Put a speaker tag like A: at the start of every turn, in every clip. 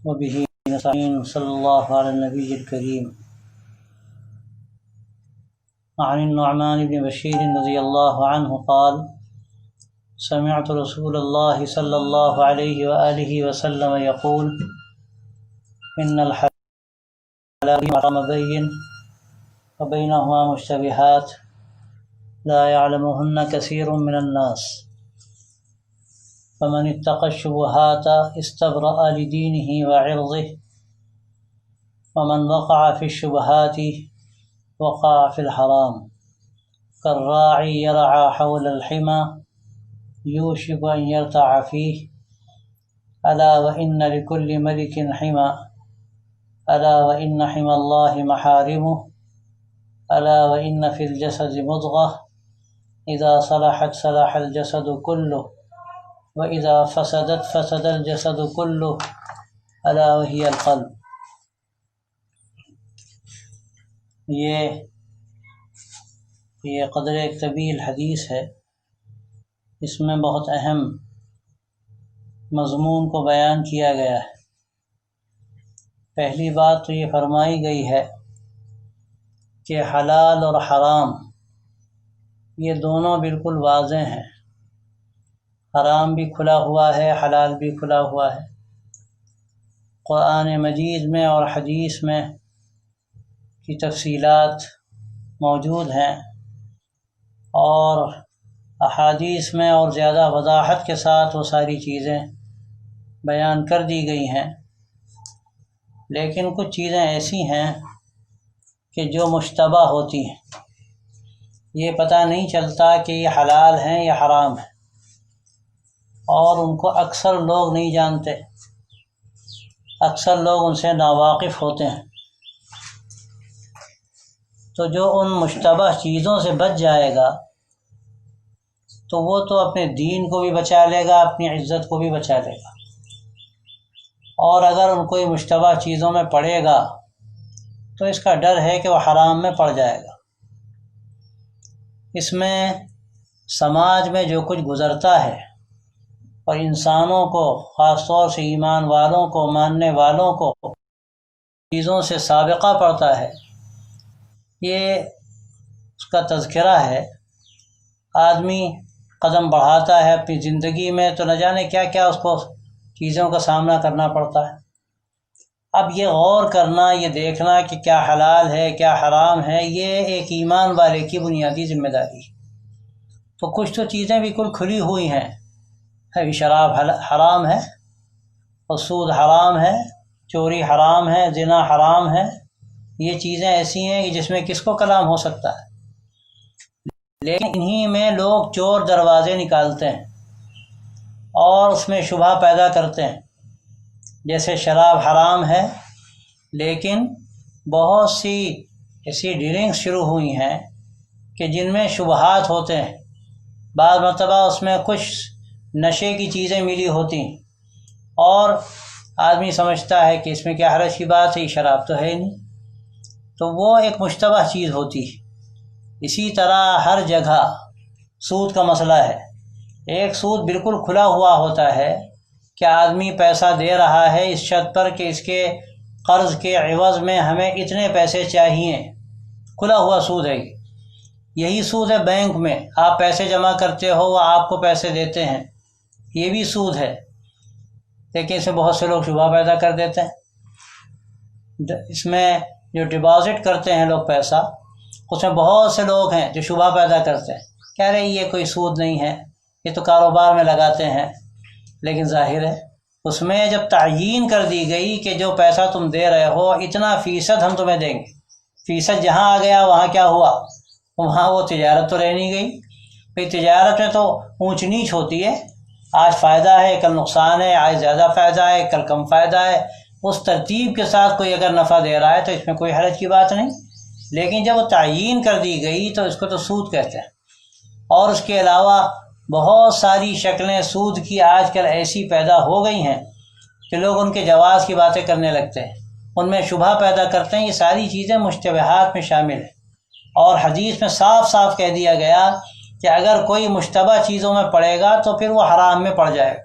A: وبه نستعين صلى الله على النبي الكريم. عن النعمان بن بشير رضي الله عنه قال: سمعت رسول الله صلى الله عليه وآله وسلم يقول: إن الحلال والحرام بين وبينهما مشتبهات لا يعلمهن كثير من الناس، فمن اتقى الشبهات استبرأ لدينه وعرضه، ومن وقع في الشبهات وقع في الحرام، كالراعي يرعى حول الحمى يوشك أن يرتع فيه، ألا وإن لكل ملك حمى، ألا وإن حمى الله محارمه، ألا وإن في الجسد مضغة إذا صلحت صلح الجسد كله، وإذا فسدت فسد الجسد كله، ألا وهي القلب. یہ قدر ایک طویل حدیث ہے. اس میں بہت اہم مضمون کو بیان کیا گیا ہے. پہلی بات تو یہ فرمائی گئی ہے کہ حلال اور حرام یہ دونوں بالکل واضح ہیں. حرام بھی کھلا ہوا ہے، حلال بھی کھلا ہوا ہے. قرآن مجید میں اور حدیث میں کی تفصیلات موجود ہیں، اور احادیث میں اور زیادہ وضاحت کے ساتھ وہ ساری چیزیں بیان کر دی گئی ہیں. لیکن کچھ چیزیں ایسی ہیں کہ جو مشتبہ ہوتی ہیں، یہ پتہ نہیں چلتا کہ یہ حلال ہیں یا حرام ہیں، اور ان کو اکثر لوگ نہیں جانتے. اکثر لوگ ان سے ناواقف ہوتے ہیں. تو جو ان مشتبہ چیزوں سے بچ جائے گا تو وہ تو اپنے دین کو بھی بچا لے گا، اپنی عزت کو بھی بچا لے گا. اور اگر ان کوئی مشتبہ چیزوں میں پڑے گا تو اس کا ڈر ہے کہ وہ حرام میں پڑ جائے گا. اس میں سماج میں جو کچھ گزرتا ہے اور انسانوں کو، خاص طور سے ایمان والوں کو، ماننے والوں کو چیزوں سے سابقہ پڑتا ہے، یہ اس کا تذکرہ ہے. آدمی قدم بڑھاتا ہے اپنی زندگی میں تو نہ جانے کیا کیا اس کو چیزوں کا سامنا کرنا پڑتا ہے. اب یہ غور کرنا، یہ دیکھنا کہ کیا حلال ہے کیا حرام ہے، یہ ایک ایمان والے کی بنیادی ذمہ داری ہے. تو کچھ تو چیزیں بالکل کھلی ہوئی ہیں. شراب حرام ہے، اور سود حرام ہے، چوری حرام ہے، زنا حرام ہے. یہ چیزیں ایسی ہیں کہ جس میں کس کو کلام ہو سکتا ہے. لیکن انہی میں لوگ چور دروازے نکالتے ہیں اور اس میں شبہ پیدا کرتے ہیں. جیسے شراب حرام ہے، لیکن بہت سی ایسی ڈرنکس شروع ہوئی ہیں کہ جن میں شبہات ہوتے ہیں. بعض مرتبہ اس میں کچھ نشے کی چیزیں ملی ہوتی ہیں، اور آدمی سمجھتا ہے کہ اس میں کیا حرج کی بات ہے، یہ شراب تو ہے نہیں. تو وہ ایک مشتبہ چیز ہوتی ہے. اسی طرح ہر جگہ سود کا مسئلہ ہے. ایک سود بالکل کھلا ہوا ہوتا ہے کہ آدمی پیسہ دے رہا ہے اس شرط پر کہ اس کے قرض کے عوض میں ہمیں اتنے پیسے چاہیے. کھلا ہوا سود ہے. یہی سود ہے بینک میں، آپ پیسے جمع کرتے ہو، وہ آپ کو پیسے دیتے ہیں، یہ بھی سود ہے. لیکن اس میں بہت سے لوگ شبہ پیدا کر دیتے ہیں. اس میں جو ڈپازٹ کرتے ہیں لوگ پیسہ، اس میں بہت سے لوگ ہیں جو شبہ پیدا کرتے ہیں، کہہ رہے یہ کوئی سود نہیں ہے، یہ تو کاروبار میں لگاتے ہیں. لیکن ظاہر ہے اس میں جب تعیین کر دی گئی کہ جو پیسہ تم دے رہے ہو اتنا فیصد ہم تمہیں دیں گے، فیصد جہاں آ گیا وہاں کیا ہوا، وہاں وہ تجارت تو رہ نہیں گئی. پھر تجارت میں تو اونچ نیچ ہوتی ہے، آج فائدہ ہے کل نقصان ہے، آج زیادہ فائدہ ہے کل کم فائدہ ہے. اس ترتیب کے ساتھ کوئی اگر نفع دے رہا ہے تو اس میں کوئی حرج کی بات نہیں. لیکن جب وہ تعیین کر دی گئی تو اس کو تو سود کہتے ہیں. اور اس کے علاوہ بہت ساری شکلیں سود کی آج کل ایسی پیدا ہو گئی ہیں کہ لوگ ان کے جواز کی باتیں کرنے لگتے ہیں، ان میں شبہ پیدا کرتے ہیں. یہ ساری چیزیں مشتبہات میں شامل ہیں. اور حدیث میں صاف صاف کہہ دیا گیا کہ اگر کوئی مشتبہ چیزوں میں پڑے گا تو پھر وہ حرام میں پڑ جائے گا،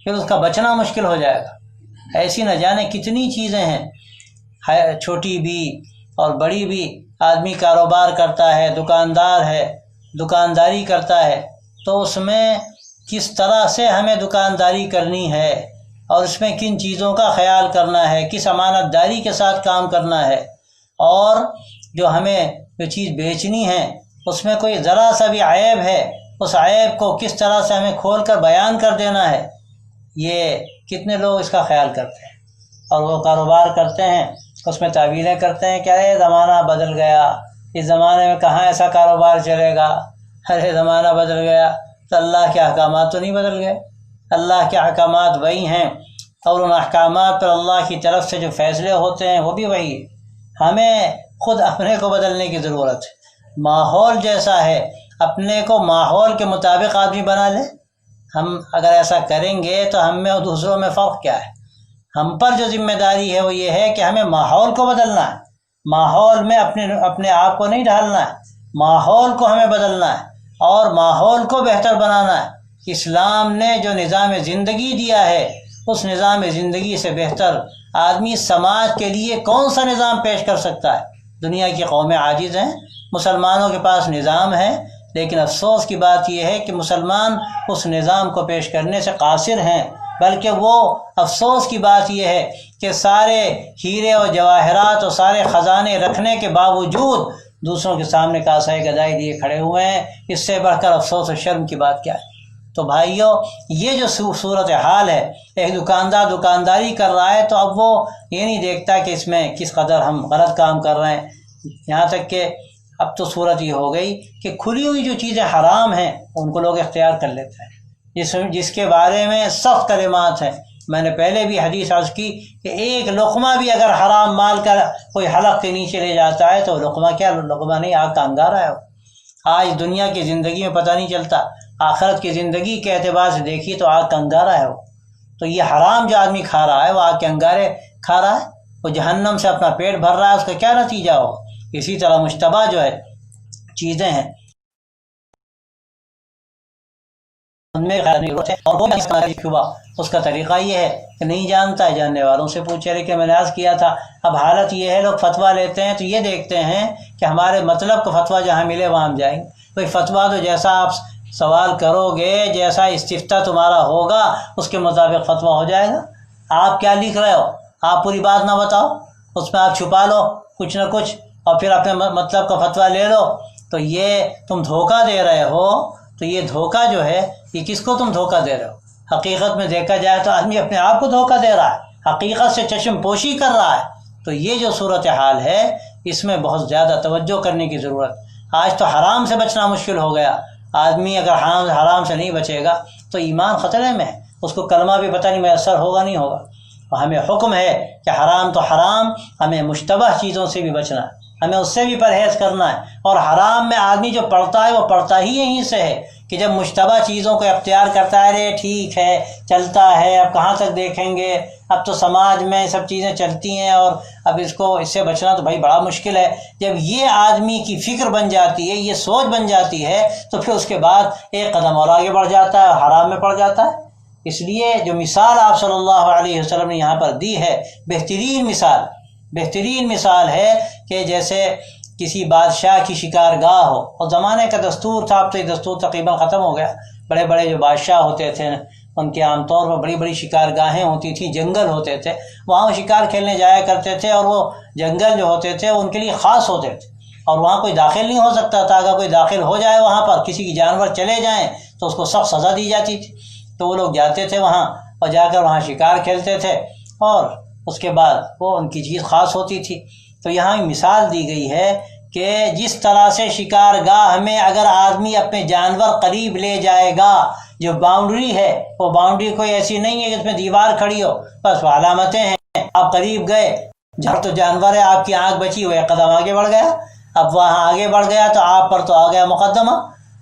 A: پھر اس کا بچنا مشکل ہو جائے گا. ایسی نہ جانے کتنی چیزیں ہیں، چھوٹی بھی اور بڑی بھی۔ آدمی کاروبار کرتا ہے، دکاندار ہے، دکانداری کرتا ہے، تو اس میں کس طرح سے ہمیں دکانداری کرنی ہے اور اس میں کن چیزوں کا خیال کرنا ہے، کس امانت داری کے ساتھ کام کرنا ہے، اور جو ہمیں جو چیز بیچنی ہے اس میں کوئی ذرا سا بھی عیب ہے، اس عیب کو کس طرح سے ہمیں کھول کر بیان کر دینا ہے، یہ کتنے لوگ اس کا خیال کرتے ہیں۔ اور وہ کاروبار کرتے ہیں، اس میں تعبیریں کرتے ہیں کہ ارے زمانہ بدل گیا، اس زمانے میں کہاں ایسا کاروبار چلے گا، ارے زمانہ بدل گیا۔ تو اللہ کے احکامات تو نہیں بدل گئے، اللہ کے احکامات وہی ہیں، اور ان احکامات پر اللہ کی طرف سے جو فیصلے ہوتے ہیں وہ بھی وہی ہے۔ ہمیں خود اپنے کو بدلنے کی ضرورت ہے۔ ماحول جیسا ہے، اپنے کو ماحول کے مطابق آدمی بنا لے۔ ہم اگر ایسا کریں گے تو ہم میں اور دوسروں میں فرق کیا ہے؟ ہم پر جو ذمہ داری ہے وہ یہ ہے کہ ہمیں ماحول کو بدلنا ہے، ماحول میں اپنے آپ کو نہیں ڈھالنا ہے، ماحول کو ہمیں بدلنا ہے اور ماحول کو بہتر بنانا ہے۔ اسلام نے جو نظام زندگی دیا ہے، اس نظام زندگی سے بہتر آدمی سماج کے لیے کون سا نظام پیش کر سکتا ہے؟ دنیا کی قومیں عاجز ہیں، مسلمانوں کے پاس نظام ہے، لیکن افسوس کی بات یہ ہے کہ مسلمان اس نظام کو پیش کرنے سے قاصر ہیں۔ بلکہ وہ افسوس کی بات یہ ہے کہ سارے ہیرے اور جواہرات اور سارے خزانے رکھنے کے باوجود دوسروں کے سامنے کاسۂ گدائی لیے کھڑے ہوئے ہیں۔ اس سے بڑھ کر افسوس و شرم کی بات کیا ہے؟ تو بھائیوں، یہ جو صورتحال ہے، ایک دکاندار دکانداری کر رہا ہے تو اب وہ یہ نہیں دیکھتا کہ اس میں کس قدر ہم غلط کام کر رہے ہیں، یہاں تک کہ اب تو صورت یہ ہو گئی کہ کھلی ہوئی جو چیزیں حرام ہیں ان کو لوگ اختیار کر لیتے ہیں، جس کے بارے میں سخت کلمات ہیں۔ میں نے پہلے بھی حدیث عرض کی کہ ایک لقمہ بھی اگر حرام مال کا کوئی حلق کے نیچے لے جاتا ہے تو لقمہ کیا، لقمہ نہیں، آگ کا انگارہ ہے۔ آج دنیا کی زندگی میں پتہ نہیں چلتا، آخرت کی زندگی کے اعتبار سے دیکھیے تو آگ کا انگارہ ہے وہ۔ تو یہ حرام جو آدمی کھا رہا ہے وہ آگ کے انگارے کھا رہا ہے، وہ جہنم سے اپنا پیٹ بھر رہا ہے، اس کا کیا نتیجہ ہو؟ اسی طرح مشتبہ جو ہے چیزیں ہیں ان میں خیر نہیں ہوتے، اور وہ اس کا طریقہ یہ ہے کہ نہیں جانتا ہے، جاننے والوں سے پوچھے۔ لیکن میں نے عرض کیا تھا اب حالت یہ ہے لوگ فتویٰ لیتے ہیں تو یہ دیکھتے ہیں کہ ہمارے مطلب کا فتویٰ جہاں ملے وہاں ہم جائیں گے۔ کوئی فتویٰ تو جیسا آپ سوال کرو گے، جیسا استفتاء تمہارا ہوگا اس کے مطابق فتویٰ ہو جائے گا۔ آپ کیا لکھ رہے ہو؟ آپ پوری بات نہ بتاؤ، اس میں آپ چھپا لو کچھ نہ کچھ اور پھر اپنے مطلب کا فتویٰ لے لو، تو یہ تم دھوکہ دے رہے ہو۔ تو یہ دھوکہ جو ہے یہ کس کو تم دھوکہ دے رہے ہو؟ حقیقت میں دیکھا جائے تو آدمی اپنے آپ کو دھوکہ دے رہا ہے، حقیقت سے چشم پوشی کر رہا ہے۔ تو یہ جو صورتحال ہے اس میں بہت زیادہ توجہ کرنے کی ضرورت۔ آج تو حرام سے بچنا مشکل ہو گیا، آدمی اگر حرام سے نہیں بچے گا تو ایمان خطرے میں ہے، اس کو کلمہ بھی پتہ نہیں میسر ہوگا نہیں ہوگا۔ اور ہمیں حکم ہے کہ حرام تو حرام، ہمیں مشتبہ چیزوں سے بھی بچنا ہے، ہمیں اس سے بھی پرہیز کرنا ہے۔ اور حرام میں آدمی جو پڑتا ہے وہ پڑتا ہی یہیں سے ہے کہ جب مشتبہ چیزوں کو اختیار کرتا ہے، ارے ٹھیک ہے چلتا ہے، اب کہاں تک دیکھیں گے، اب تو سماج میں سب چیزیں چلتی ہیں اور اب اس سے بچنا تو بھائی بڑا مشکل ہے۔ جب یہ آدمی کی فکر بن جاتی ہے، یہ سوچ بن جاتی ہے، تو پھر اس کے بعد ایک قدم اور آگے بڑھ جاتا ہے اور حرام میں پڑ جاتا ہے۔ اس لیے جو مثال آپ صلی اللہ علیہ وسلم نے یہاں پر دی ہے، بہترین مثال ہے کہ جیسے کسی بادشاہ کی شکارگاہ ہو، اور زمانے کا دستور تھا، اب تو یہ دستور تقریباً ختم ہو گیا۔ بڑے بڑے جو بادشاہ ہوتے تھے ان کے عام طور پر بڑی بڑی شکارگاہیں ہوتی تھیں، جنگل ہوتے تھے، وہاں وہ شکار کھیلنے جایا کرتے تھے، اور وہ جنگل جو ہوتے تھے ان کے لیے خاص ہوتے تھے اور وہاں کوئی داخل نہیں ہو سکتا تھا۔ اگر کوئی داخل ہو جائے وہاں پر، کسی کی جانور چلے جائیں تو اس کو سخت سزا دی جاتی تھی۔ تو وہ لوگ جاتے تھے وہاں اور جا کر وہاں شکار کھیلتے تھے، اور اس کے بعد وہ ان کی چیز خاص ہوتی تھی۔ تو یہاں مثال دی گئی ہے کہ جس طرح سے شکارگاہ میں اگر آدمی اپنے جانور قریب لے جائے گا، جو باؤنڈری ہے وہ باؤنڈری کوئی ایسی نہیں ہے کہ اس میں دیوار کھڑی ہو، بس وہ علامتیں ہیں، آپ قریب گئے، جب تو جانور ہے، آپ کی آنکھ بچی، وہ ایک قدم آگے بڑھ گیا، اب وہاں آگے بڑھ گیا تو آپ پر تو آ گیا مقدمہ،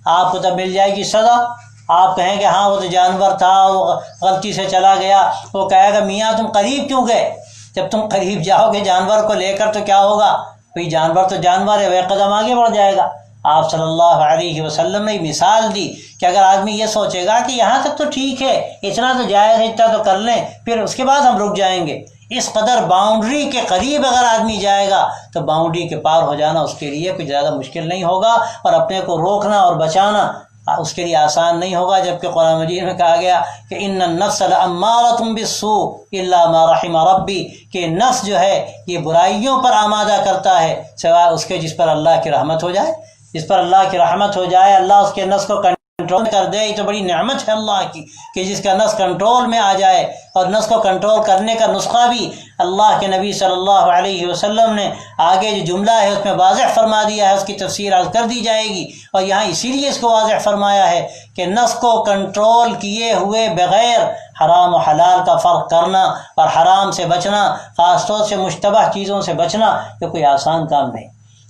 A: آپ کو تب مل جائے گی سزا۔ آپ کہیں کہ ہاں وہ تو جانور تھا، وہ غلطی سے چلا گیا، وہ کہے گا میاں تم قریب کیوں گئے؟ جب تم قریب جاؤ گے جانور کو لے کر تو کیا ہوگا؟ بھئی جانور تو جانور ہے، وہ ایک قدم آگے بڑھ جائے گا۔ آپ صلی اللہ علیہ وسلم نے مثال دی کہ اگر آدمی یہ سوچے گا کہ یہاں تک تو ٹھیک ہے، اتنا تو جائز ہے، اتنا تو کر لیں، پھر اس کے بعد ہم رک جائیں گے، اس قدر باؤنڈری کے قریب اگر آدمی جائے گا تو باؤنڈری کے پار ہو جانا اس کے لیے کوئی زیادہ مشکل نہیں ہوگا، اور اپنے کو روکنا اور بچانا اس کے لیے آسان نہیں ہوگا، جبکہ قرآن مجید میں کہا گیا کہ ان النفس لامارۃ بالسوء الا ما رحم ربی، کہ نفس جو ہے یہ برائیوں پر آمادہ کرتا ہے سوائے اس کے جس پر اللہ کی رحمت ہو جائے، جس پر اللہ کی رحمت ہو جائے، اللہ اس کے نفس کو کنٹرول کر دے۔ یہ تو بڑی نعمت ہے اللہ کی کہ جس کا نفس کنٹرول میں آ جائے، اور نفس کو کنٹرول کرنے کا نسخہ بھی اللہ کے نبی صلی اللہ علیہ وسلم نے آگے جو جملہ ہے اس میں واضح فرما دیا ہے، اس کی تفسیر عرض کر دی جائے گی، اور یہاں اسی لیے اس کو واضح فرمایا ہے کہ نفس کو کنٹرول کیے ہوئے بغیر حرام و حلال کا فرق کرنا اور حرام سے بچنا، خاص طور سے مشتبہ چیزوں سے بچنا، یہ کوئی آسان کام نہیں،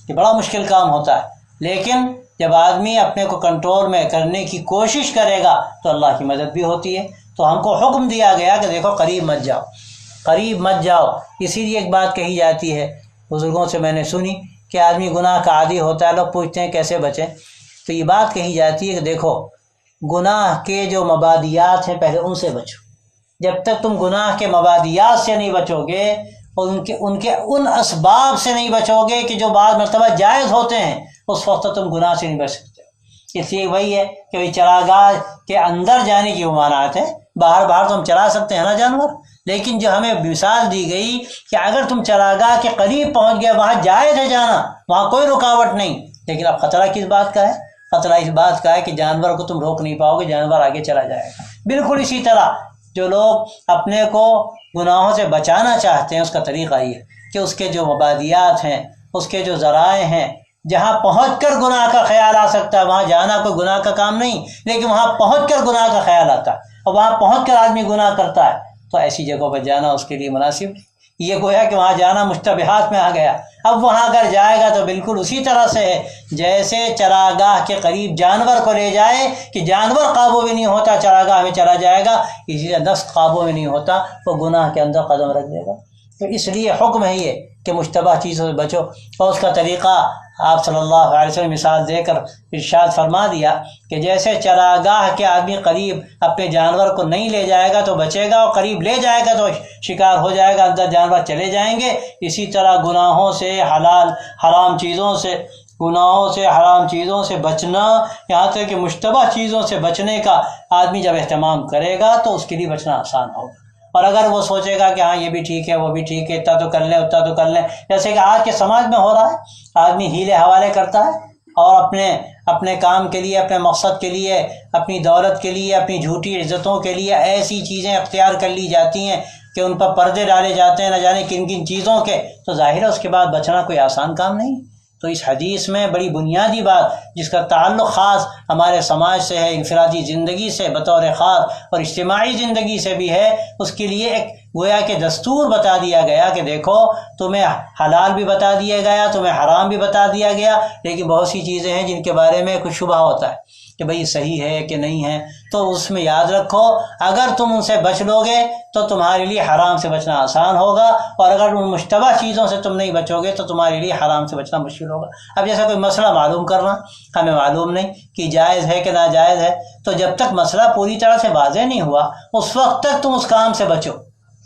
A: یہ بڑا مشکل کام ہوتا ہے، لیکن جب آدمی اپنے کو کنٹرول میں کرنے کی کوشش کرے گا تو اللہ کی مدد بھی ہوتی ہے۔ تو ہم کو حکم دیا گیا کہ دیکھو قریب مت جاؤ، قریب مت جاؤ۔ اسی لیے ایک بات کہی جاتی ہے، بزرگوں سے میں نے سنی کہ آدمی گناہ کا عادی ہوتا ہے، لوگ پوچھتے ہیں کیسے بچیں، تو یہ بات کہی جاتی ہے کہ دیکھو گناہ کے جو مبادیات ہیں پہلے ان سے بچو۔ جب تک تم گناہ کے مبادیات سے نہیں بچو گے اور ان اسباب سے نہیں بچو گے کہ جو بعض مرتبہ جائز ہوتے ہیں، اس وقت تم گناہ سے نہیں بچ سکتے۔ اس لیے وہی ہے کہ چراگاہ کے اندر جانے کی ممانعت ہے، باہر تو ہم چرا سکتے ہیں نا جانور، لیکن جو ہمیں مثال دی گئی کہ اگر تم چراگاہ کے قریب پہنچ گئے، وہاں جائز ہے جانا، وہاں کوئی رکاوٹ نہیں، لیکن اب خطرہ کس بات کا ہے؟ خطرہ اس بات کا ہے کہ جانور کو تم روک نہیں پاؤ گے، جانور آگے چلا جائے گا۔ بالکل اسی طرح جو لوگ اپنے کو گناہوں سے بچانا چاہتے ہیں، اس کا طریقہ یہ ہے کہ اس کے جو مبادیات ہیں، اس کے جو ذرائع ہیں، جہاں پہنچ کر گناہ کا خیال آ سکتا ہے، وہاں جانا کوئی گناہ کا کام نہیں، لیکن وہاں پہنچ کر گناہ کا خیال آتا ہے اور وہاں پہنچ کر آدمی گناہ کرتا ہے، تو ایسی جگہوں پر جانا اس کے لیے مناسب نہیں۔ یہ گویا کہ وہاں جانا مشتبہات میں آ گیا۔ اب وہاں اگر جائے گا تو بالکل اسی طرح سے ہے جیسے چراگاہ کے قریب جانور کو لے جائے کہ جانور قابو میں نہیں ہوتا، چراگاہ میں چلا جائے گا، اسی طرح نفس قابو میں نہیں ہوتا، وہ گناہ کے اندر قدم رکھ دے گا۔ تو اس لیے حکم ہے یہ کہ مشتبہ چیزوں سے بچو، اور اس کا طریقہ آپ صلی اللہ علیہ وسلم مثال دے کر ارشاد فرما دیا کہ جیسے چراگاہ کے آدمی قریب اپنے جانور کو نہیں لے جائے گا تو بچے گا، اور قریب لے جائے گا تو شکار ہو جائے گا، اندر جانور چلے جائیں گے، اسی طرح گناہوں سے حرام چیزوں سے بچنا، یہاں تک کہ مشتبہ چیزوں سے بچنے کا آدمی جب اہتمام کرے گا تو اس کے لیے بچنا آسان ہوگا۔ اور اگر وہ سوچے گا کہ ہاں یہ بھی ٹھیک ہے، وہ بھی ٹھیک ہے، اتنا تو کر لیں اتنا تو کر لیں، جیسے کہ آج کے سماج میں ہو رہا ہے، آدمی ہیلے حوالے کرتا ہے اور اپنے کام کے لیے، اپنے مقصد کے لیے، اپنی دولت کے لیے، اپنی جھوٹی عزتوں کے لیے ایسی چیزیں اختیار کر لی جاتی ہیں کہ ان پر پردے ڈالے جاتے ہیں نہ جانے کن کن چیزوں کے، تو ظاہر ہے اس کے بعد بچنا کوئی آسان کام نہیں۔ تو اس حدیث میں بڑی بنیادی بات جس کا تعلق خاص ہمارے سماج سے ہے، انفرادی زندگی سے بطور خاص اور اجتماعی زندگی سے بھی ہے، اس کے لیے ایک گویا کہ دستور بتا دیا گیا کہ دیکھو تمہیں حلال بھی بتا دیا گیا، تمہیں حرام بھی بتا دیا گیا، لیکن بہت سی چیزیں ہیں جن کے بارے میں کچھ شبہ ہوتا ہے کہ بھئی صحیح ہے کہ نہیں ہے، تو اس میں یاد رکھو اگر تم ان سے بچ لو گے تو تمہارے لیے حرام سے بچنا آسان ہوگا، اور اگر ان مشتبہ چیزوں سے تم نہیں بچو گے تو تمہارے لیے حرام سے بچنا مشکل ہوگا۔ اب جیسا کوئی مسئلہ معلوم کرنا، ہمیں معلوم نہیں کہ جائز ہے کہ ناجائز ہے، تو جب تک مسئلہ پوری طرح سے واضح نہیں ہوا اس وقت تک تم اس کام سے بچو۔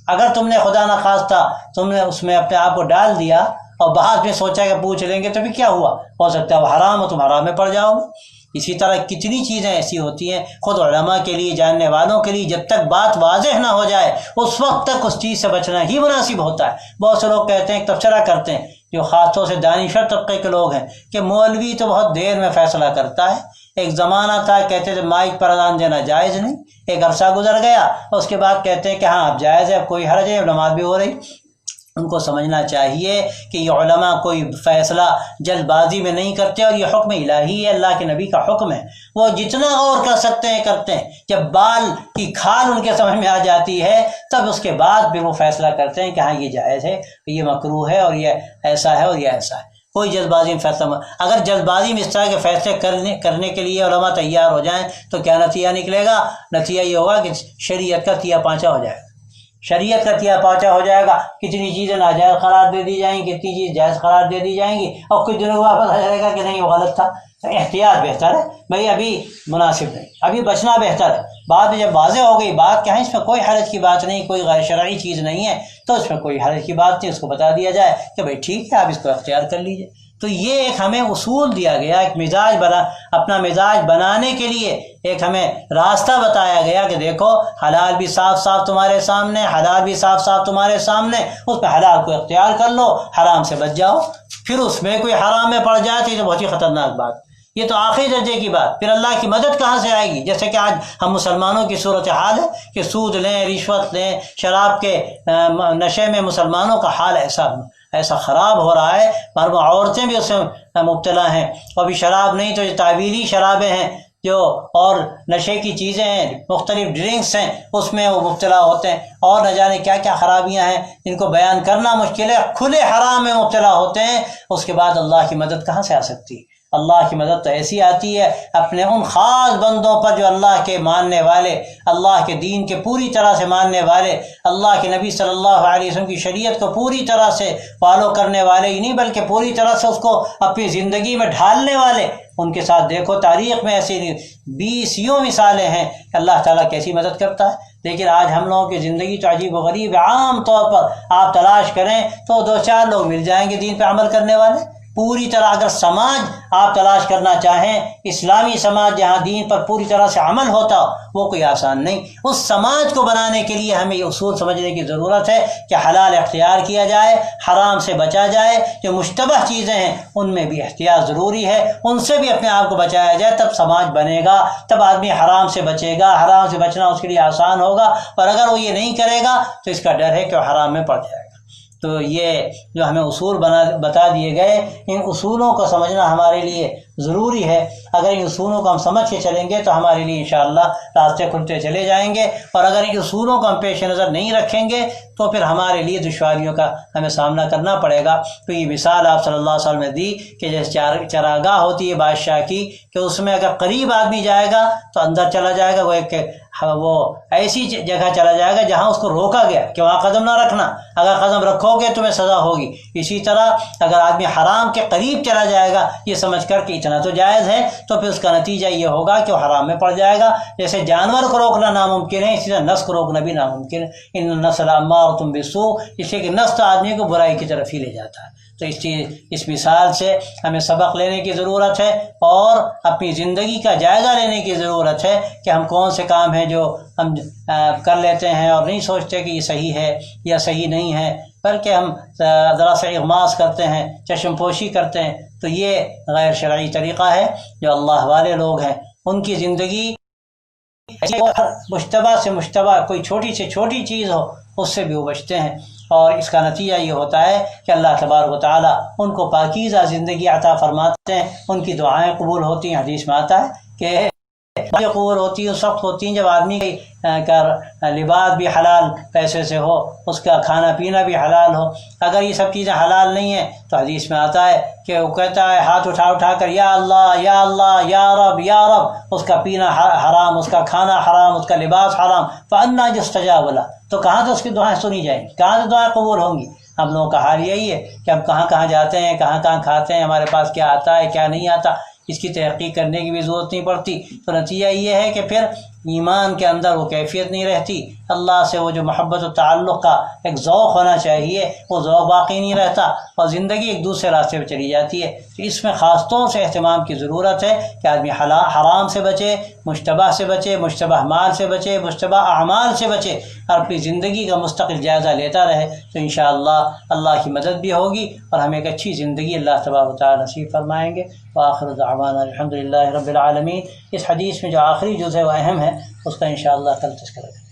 A: اگر تم نے خدا نخواستہ تم نے اس میں اپنے آپ کو ڈال دیا اور بعد میں سوچا کہ پوچھ لیں گے تو پھر کیا ہوا، ہو سکتا ہے وہ حرام ہو، تم حرام میں پڑ جاؤ گے۔ اسی طرح کتنی چیزیں ایسی ہوتی ہیں خود علماء کے لیے، جاننے والوں کے لیے، جب تک بات واضح نہ ہو جائے اس وقت تک اس چیز سے بچنا ہی مناسب ہوتا ہے۔ بہت سے لوگ کہتے ہیں، تبصرہ کرتے ہیں جو خاص طور سے دانشور طبقے کے لوگ ہیں کہ مولوی تو بہت دیر میں فیصلہ کرتا ہے۔ ایک زمانہ تھا کہتے تھے مائک پر اذان دینا جائز نہیں، ایک عرصہ گزر گیا اور اس کے بعد کہتے ہیں کہ ہاں اب جائز ہے، اب کوئی حرج ہے، نماز بھی ہو رہی۔ ان کو سمجھنا چاہیے کہ یہ علماء کوئی فیصلہ جلد بازی میں نہیں کرتے، اور یہ حکم الہی ہے، اللہ کے نبی کا حکم ہے، وہ جتنا غور کر سکتے ہیں کرتے ہیں۔ جب بال کی کھال ان کے سمجھ میں آ جاتی ہے تب اس کے بعد بھی وہ فیصلہ کرتے ہیں کہ ہاں یہ جائز ہے، یہ مکروہ ہے، اور یہ ایسا ہے اور یہ ایسا ہے۔ کوئی جلد بازی میں فیصلہ اگر جلد بازی میں اس طرح کے فیصلے کرنے کے لیے علماء تیار ہو جائیں تو کیا نتیجہ نکلے گا؟ نتیجہ یہ ہوگا کہ شریعت کا تیا پانچا ہو جائے گا، شریعت کا تیا پانچا ہو جائے گا، کتنی چیزیں ناجائز قرار دے دی جائیں گی، کتنی چیز جائز قرار دے دی جائیں گی، اور کچھ دنوں واپس آ جائے گا کہ نہیں وہ غلط تھا، احتیاط بہتر ہے بھائی، ابھی مناسب نہیں، ابھی بچنا بہتر ہے۔ بعد میں جب واضح ہو گئی بات کہ اس میں کوئی حرج کی بات نہیں، کوئی غیر شرعی چیز نہیں ہے، تو اس میں کوئی حرج کی بات نہیں، اس کو بتا دیا جائے کہ بھائی ٹھیک ہے آپ اس کو اختیار کر لیجئے۔ تو یہ ایک ہمیں اصول دیا گیا، ایک مزاج اپنا مزاج بنانے کے لیے ایک ہمیں راستہ بتایا گیا کہ دیکھو حلال بھی صاف صاف تمہارے سامنے، حلال بھی صاف صاف تمہارے سامنے، اس پہ حلال کو اختیار کر لو، حرام سے بچ جاؤ۔ پھر اس میں کوئی حرام میں پڑ جائے تو یہ تو بہت ہی خطرناک بات، یہ تو آخری درجے کی بات، پھر اللہ کی مدد کہاں سے آئے گی؟ جیسے کہ آج ہم مسلمانوں کی صورتحال ہے کہ سود لیں، رشوت لیں، شراب کے نشے میں مسلمانوں کا حال ایسا خراب ہو رہا ہے، مرد عورتیں بھی اس میں مبتلا ہیں، ابھی شراب نہیں تو یہ تعبیری شرابیں ہیں جو اور نشے کی چیزیں ہیں، مختلف ڈرنکس ہیں، اس میں وہ مبتلا ہوتے ہیں، اور نہ جانے کیا کیا خرابیاں ہیں جن کو بیان کرنا مشکل ہے، کھلے حرام میں مبتلا ہوتے ہیں۔ اس کے بعد اللہ کی مدد کہاں سے آ سکتی؟ اللہ کی مدد تو ایسی آتی ہے اپنے ان خاص بندوں پر جو اللہ کے ماننے والے، اللہ کے دین کے پوری طرح سے ماننے والے، اللہ کے نبی صلی اللہ علیہ وسلم کی شریعت کو پوری طرح سے فالو کرنے والے ہی نہیں بلکہ پوری طرح سے اس کو اپنی زندگی میں ڈھالنے والے، ان کے ساتھ دیکھو تاریخ میں ایسی 20 مثالیں ہیں کہ اللہ تعالیٰ کیسی مدد کرتا ہے۔ لیکن آج ہم لوگوں کی زندگی تو عجیب و غریب ہے، عام طور پر آپ تلاش کریں تو 2-4 لوگ مل جائیں گے دین پہ عمل کرنے والے۔ پوری طرح اگر سماج آپ تلاش کرنا چاہیں، اسلامی سماج جہاں دین پر پوری طرح سے عمل ہوتا ہو، وہ کوئی آسان نہیں۔ اس سماج کو بنانے کے لیے ہمیں یہ اصول سمجھنے کی ضرورت ہے کہ حلال اختیار کیا جائے، حرام سے بچا جائے، جو مشتبہ چیزیں ہیں ان میں بھی احتیاط ضروری ہے، ان سے بھی اپنے آپ کو بچایا جائے، تب سماج بنے گا، تب آدمی حرام سے بچے گا، حرام سے بچنا اس کے لیے آسان ہوگا، اور اگر وہ یہ نہیں کرے گا تو اس کا ڈر ہے کہ وہ حرام میں پڑ جائے گا۔ تو یہ جو ہمیں اصول بتا دیے گئے، ان اصولوں کو سمجھنا ہمارے لیے ضروری ہے۔ اگر ان اصولوں کو ہم سمجھ کے چلیں گے تو ہمارے لیے انشاءاللہ راستے کھلتے چلے جائیں گے، اور اگر ان اصولوں کو ہم پیش نظر نہیں رکھیں گے تو پھر ہمارے لیے دشواریوں کا ہمیں سامنا کرنا پڑے گا۔ تو یہ مثال آپ صلی اللہ علیہ وسلم نے دی کہ جیسے چراگاہ ہوتی ہے بادشاہ کی، کہ اس میں اگر قریب آدمی جائے گا تو اندر چلا جائے گا، وہ ایسی جگہ چلا جائے گا جہاں اس کو روکا گیا کہ وہاں قدم نہ رکھنا، اگر قدم رکھو گے تمہیں سزا ہوگی۔ اسی طرح اگر آدمی حرام کے قریب چلا جائے گا یہ سمجھ کر کہ اتنا تو جائز ہے، تو پھر اس کا نتیجہ یہ ہوگا کہ وہ حرام میں پڑ جائے گا۔ جیسے جانور کو روکنا ناممکن ہے، اسی طرح نفس کو روکنا بھی ناممکن ہے۔ ان النفس لامارۃ بالسوء، اس لیے کہ نفس تو آدمی کو برائی کی طرف ہی لے جاتا ہے۔ تو اس مثال سے ہمیں سبق لینے کی ضرورت ہے، اور اپنی زندگی کا جائزہ لینے کی ضرورت ہے کہ ہم کون سے کام ہیں جو ہم کر لیتے ہیں اور نہیں سوچتے کہ یہ صحیح ہے یا صحیح نہیں ہے، بلکہ ہم ذرا سا اغماس کرتے ہیں، چشم پوشی کرتے ہیں۔ تو یہ غیر شرعی طریقہ ہے۔ جو اللہ والے لوگ ہیں ان کی زندگی مشتبہ سے مشتبہ کوئی چھوٹی سے چھوٹی چیز ہو اس سے بھی وہ بچتے ہیں، اور اس کا نتیجہ یہ ہوتا ہے کہ اللہ تبارک و تعالیٰ ان کو پاکیزہ زندگی عطا فرماتے ہیں، ان کی دعائیں قبول ہوتی ہیں۔ حدیث میں آتا ہے کہ قبول ہوتی ہیں، سخت ہوتی ہیں جب آدمی کا لباس بھی حلال پیسے سے ہو، اس کا کھانا پینا بھی حلال ہو۔ اگر یہ سب چیزیں حلال نہیں ہیں تو حدیث میں آتا ہے کہ وہ کہتا ہے ہاتھ اٹھا کر یا اللہ یا اللہ یا رب یا رب، اس کا پینا حرام، اس کا کھانا حرام، اس کا لباس حرام، فأنا یستجاب لہ، تو کہاں سے اس کی دعائیں سنی جائیں گی، کہاں سے دعائیں قبول ہوں گی؟ ہم لوگوں کا حال یہی ہے کہ ہم کہاں کہاں جاتے ہیں، کہاں کہاں کھاتے ہیں، ہمارے پاس کیا آتا ہے کیا نہیں آتا، اس کی تحقیق کرنے کی بھی ضرورت نہیں پڑتی۔ تو نتیجہ یہ ہے کہ پھر ایمان کے اندر وہ کیفیت نہیں رہتی، اللہ سے وہ جو محبت و تعلق کا ایک ذوق ہونا چاہیے وہ ذوق باقی نہیں رہتا، اور زندگی ایک دوسرے راستے پہ چلی جاتی ہے۔ تو اس میں خاص طور سے اہتمام کی ضرورت ہے کہ آدمی حرام سے بچے، مشتبہ سے بچے، مشتبہ مال سے بچے، مشتبہ اعمال سے بچے، اور اپنی زندگی کا مستقل جائزہ لیتا رہے، تو انشاءاللہ اللہ کی مدد بھی ہوگی اور ہمیں ایک اچھی زندگی اللہ تبارک و تعالیٰ نصیب فرمائیں گے۔ وآخر دعوانا الحمدللہ رب العالمین۔ اس حدیث میں جو آخری جز ہے وہ اہم ہے، اس کا انشاءاللہ کل تذکرہ کریں۔